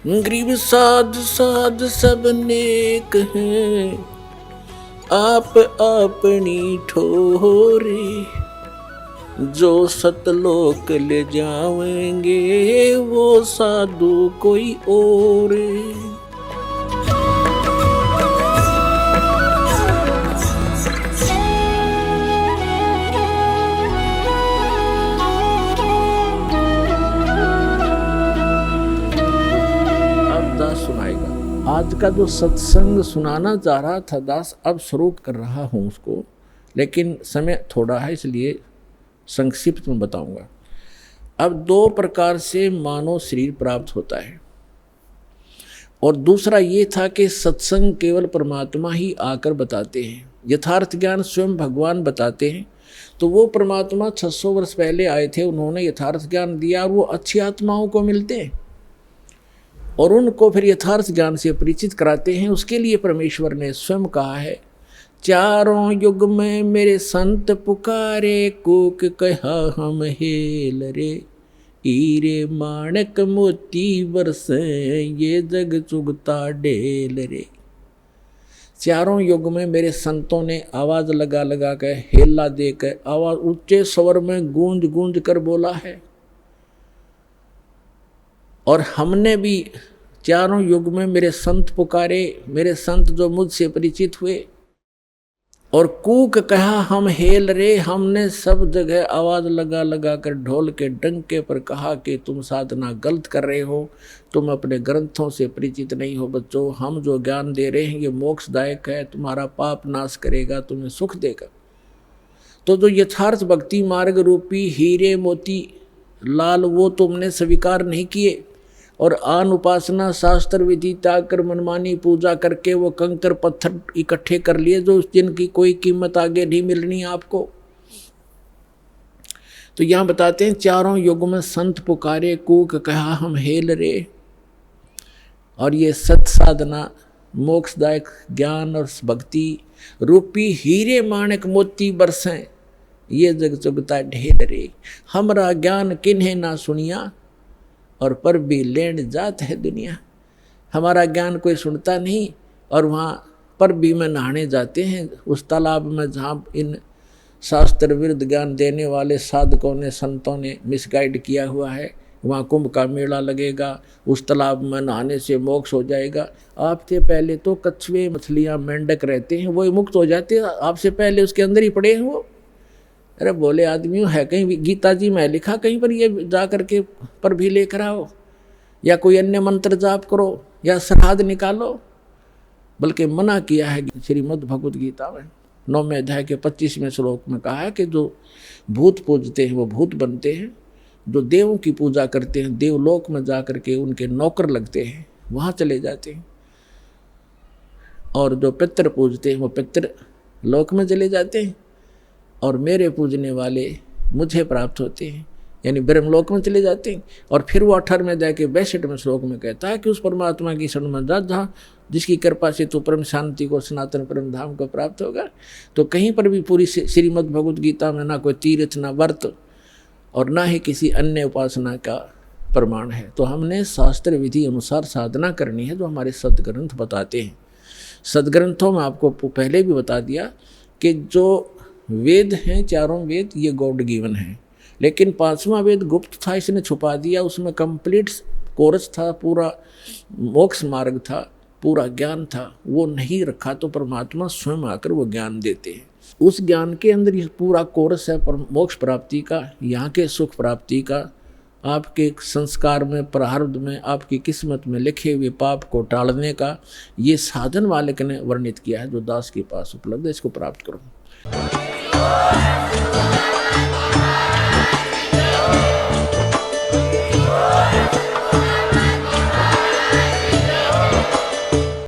गरीब साध साध सब नेक हैं, आप अपनी ठोरे, जो सतलोक ले जाएंगे वो साधु कोई और। अब दास सुनाएगा। आज का जो सत्संग सुनाना चाह रहा था दास, अब शुरू कर रहा हूँ उसको, लेकिन समय थोड़ा है इसलिए संक्षिप्त में बताऊंगा। अब दो प्रकार से मानव शरीर प्राप्त होता है, और दूसरा ये था कि सत्संग केवल परमात्मा ही आकर बताते हैं, यथार्थ ज्ञान स्वयं भगवान बताते हैं। तो वो परमात्मा 600 वर्ष पहले आए थे, उन्होंने यथार्थ ज्ञान दिया, और वो अच्छी आत्माओं को मिलते हैं और उनको फिर यथार्थ ज्ञान से परिचित कराते हैं। उसके लिए परमेश्वर ने स्वयं कहा है, चारों युग में मेरे संत पुकारे, कूक कहा हम हेल रे, हीरे माणक मोती बरसे, ये जग चुगता ढेल रे। चारों युग में मेरे संतों ने आवाज लगा लगा कर, हेला देकर, आवाज ऊंचे स्वर में गूंज गूंज कर बोला है। और हमने भी चारों युग में मेरे संत पुकारे, मेरे संत जो मुझसे परिचित हुए, और कूक कहा हम हेल रे, हमने सब जगह आवाज लगा लगा कर ढोल के डंके पर कहा कि तुम साधना गलत कर रहे हो, तुम अपने ग्रंथों से परिचित नहीं हो बच्चों, हम जो ज्ञान दे रहे हैं ये मोक्षदायक है, तुम्हारा पाप नाश करेगा, तुम्हें सुख देगा। तो जो यथार्थ भक्ति मार्ग रूपी हीरे मोती लाल वो तुमने स्वीकार नहीं किए, और आन उपासना शास्त्र विधि त्याग कर मनमानी पूजा करके वो कंकर पत्थर इकट्ठे कर लिए, जो जिनकी कोई कीमत आगे नहीं मिलनी आपको। तो यहाँ बताते हैं, चारों युग में संत पुकारे, कूक कहा हम हेल रे। और ये सत साधना मोक्षदायक ज्ञान और भक्ति रूपी हीरे माणक मोती बरसें, ये जग चुगता ढेर रे। हमरा ज्ञान किन्हें ना सुनिया, और पर भी लेन जात है दुनिया। हमारा ज्ञान कोई सुनता नहीं, और वहाँ पर भी में नहाने जाते हैं उस तालाब में जहाँ इन शास्त्र विरुद्ध ज्ञान देने वाले साधकों ने, संतों ने मिसगाइड किया हुआ है। वहाँ कुंभ का मेला लगेगा, उस तालाब में नहाने से मोक्ष हो जाएगा। आपसे पहले तो कछुए मछलियाँ मेंढक रहते हैं, वो मुक्त हो जाते हैं, आपसे पहले उसके अंदर ही पड़े हैं वो। अरे बोले आदमी है, कहीं गीता जी में लिखा कहीं पर ये जा करके पर भी लेकर आओ, या कोई अन्य मंत्र जाप करो, या श्राद्ध निकालो, बल्कि मना किया है श्रीमद् भगवद गीता में 9वें अध्याय के 25वें श्लोक में कहा है कि जो भूत पूजते हैं वो भूत बनते हैं, जो देवों की पूजा करते हैं देवलोक में जा करके उनके नौकर लगते हैं, वहाँ चले जाते हैं, और जो पितर पूजते हैं वो पितर लोक में चले जाते हैं, और मेरे पूजने वाले मुझे प्राप्त होते हैं, यानी ब्रह्मलोक में चले जाते हैं। और फिर वो 18वें अध्याय के 62वें श्लोक में कहता है कि उस परमात्मा की शरण में जा, जहाँ जिसकी कृपा से तो परम शांति को, सनातन परम धाम को प्राप्त होगा। तो कहीं पर भी पूरी श्रीमद् भगवद गीता में ना कोई तीर्थ, ना व्रत, और ना ही किसी अन्य उपासना का प्रमाण है। तो हमने शास्त्र विधि अनुसार साधना करनी है, जो हमारे सदग्रंथ बताते हैं। सदग्रंथों में आपको पहले भी बता दिया कि जो वेद हैं, चारों वेद ये गॉड गिवन है, लेकिन 5वां वेद गुप्त था, इसने छुपा दिया। उसमें कंप्लीट कोर्स था, पूरा मोक्ष मार्ग था, पूरा ज्ञान था, वो नहीं रखा। तो परमात्मा स्वयं आकर वो ज्ञान देते हैं। उस ज्ञान के अंदर ये पूरा कोर्स है मोक्ष प्राप्ति का, यहाँ के सुख प्राप्ति का, आपके संस्कार में, प्रारब्ध में, आपकी किस्मत में लिखे हुए पाप को टालने का। ये साधन वालक ने वर्णित किया है, जो दास के पास उपलब्ध है, इसको प्राप्त करो।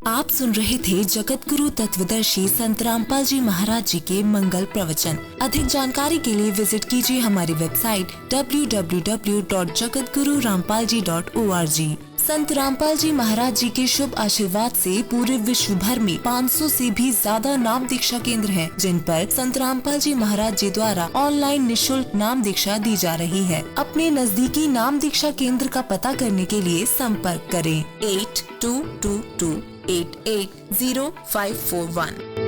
आप सुन रहे थे जगत गुरु तत्वदर्शी संत रामपाल जी महाराज जी के मंगल प्रवचन। अधिक जानकारी के लिए विजिट कीजिए हमारी वेबसाइट www.jagatgururampalji.org। संत रामपाल जी महाराज जी के शुभ आशीर्वाद से पूरे विश्व भर में 500 से भी ज्यादा नाम दीक्षा केंद्र हैं, जिन पर संत रामपाल जी महाराज जी द्वारा ऑनलाइन निशुल्क नाम दीक्षा दी जा रही है। अपने नजदीकी नाम दीक्षा केंद्र का पता करने के लिए संपर्क करें 8222880541।